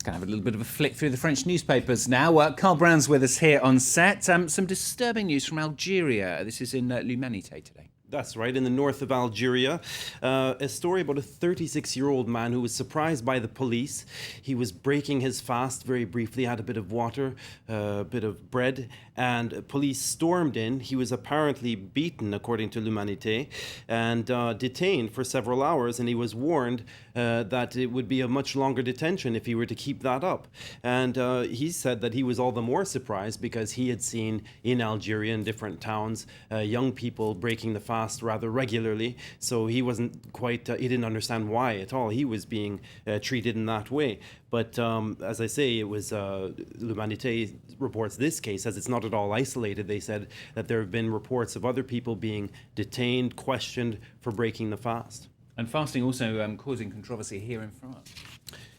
Going to have a little bit of a flick through the French newspapers now. Carl Brown's with us here on set. Some disturbing news from Algeria. This is in L'Humanité today. That's right, in the north of Algeria. A story about a 36-year-old man who was surprised by the police. He was breaking his fast very briefly, had a bit of water, a bit of bread, and police stormed in. He was apparently beaten, according to L'Humanité, and detained for several hours, and he was warned that it would be a much longer detention if he were to keep that up. And he said that he was all the more surprised because he had seen in Algeria, in different towns, young people breaking the fast rather regularly, so he wasn't quite, he didn't understand why at all he was being treated in that way. But as I say, it was L'Humanité reports this case as it's not at all isolated. They said that there have been reports of other people being detained, questioned for breaking the fast. And fasting also causing controversy here in France.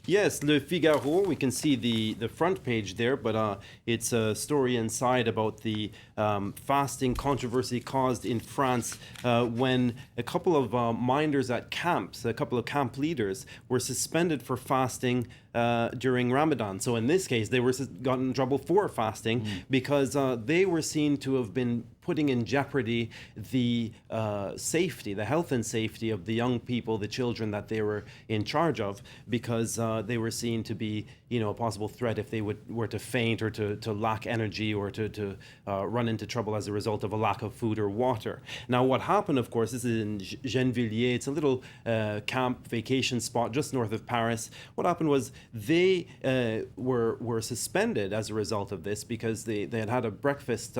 Yes, Le Figaro, we can see the front page there, but it's a story inside about the fasting controversy caused in France when a couple of minders at camps, a couple of camp leaders, were suspended for fasting during Ramadan. So in this case, they were got in trouble for fasting because they were seen to have been putting in jeopardy the safety, the health and safety of the young people, the children that they were in charge of, because they were seen to be, a possible threat if they were to faint or to lack energy or to run into trouble as a result of a lack of food or water. Now, what happened, of course, this is in Gennevilliers. It's a little camp vacation spot just north of Paris. What happened was they were suspended as a result of this because they had a breakfast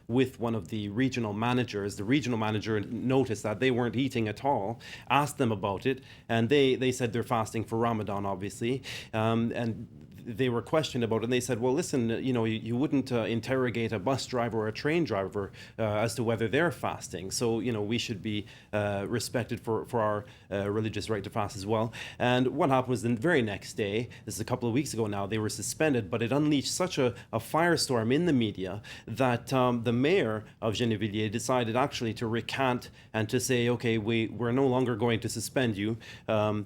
with one of the regional managers. The regional manager noticed that they weren't eating at all, asked them about it, and they said they're fasting for Ramadan, obviously, and they were questioned about it, and they said, well, listen, you wouldn't interrogate a bus driver or a train driver as to whether they're fasting. So, we should be respected for our religious right to fast as well. And what happened was the very next day, this is a couple of weeks ago now, they were suspended, but it unleashed such a firestorm in the media that the mayor of Gennevilliers decided actually to recant and to say, okay, we're no longer going to suspend you. And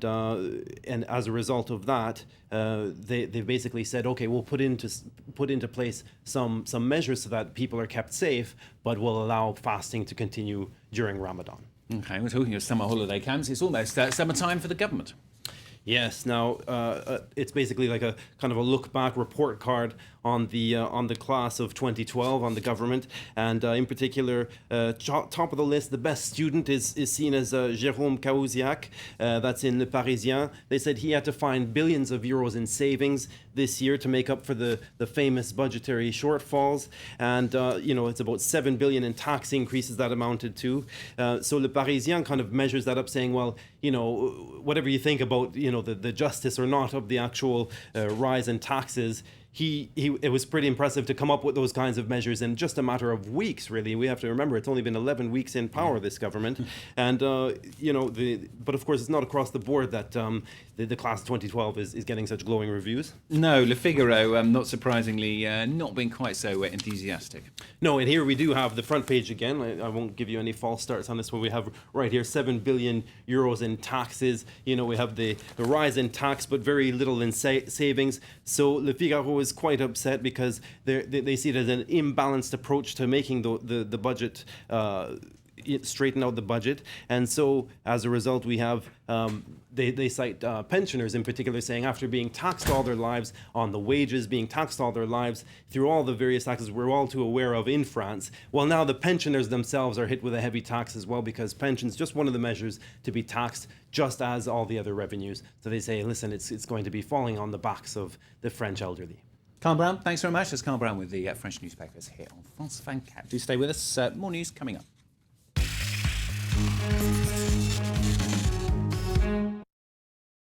as a result of that, they basically said, okay, we'll put into place some measures so that people are kept safe, but we'll allow fasting to continue during Ramadan. Okay, we're talking of summer holiday camps. It's almost summertime for the government. Yes. Now it's basically like a kind of a look back report card on the class of 2012, on the government, and in particular, top of the list, the best student is seen as Jérôme Cahuzac. That's in Le Parisien. They said he had to find billions of euros in savings this year to make up for the famous budgetary shortfalls, and it's about 7 billion in tax increases that amounted to. So Le Parisien kind of measures that up, saying, well, whatever you think about the justice or not of the actual rise in taxes, it was pretty impressive to come up with those kinds of measures in just a matter of weeks, really. We have to remember it's only been 11 weeks in power, this government. And, but of course, it's not across the board that the class of 2012 is getting such glowing reviews. No, Le Figaro, not surprisingly, not being quite so enthusiastic. No, and here we do have the front page again. I won't give you any false starts on this one. We have right here 7 billion euros in taxes. We have the rise in tax, but very little in savings. So Le Figaro is quite upset because they see it as an imbalanced approach to making the budget, straighten out the budget. And so as a result, we have they cite pensioners in particular, saying after being taxed all their lives on the wages, being taxed all their lives through all the various taxes we're all too aware of in France, well, now the pensioners themselves are hit with a heavy tax as well, because pensions just one of the measures to be taxed just as all the other revenues. So they say, listen, it's going to be falling on the backs of the French elderly. Carl Brown, thanks very much. That's Carl Brown with the French newspapers here on France 24. Do stay with us. More news coming up.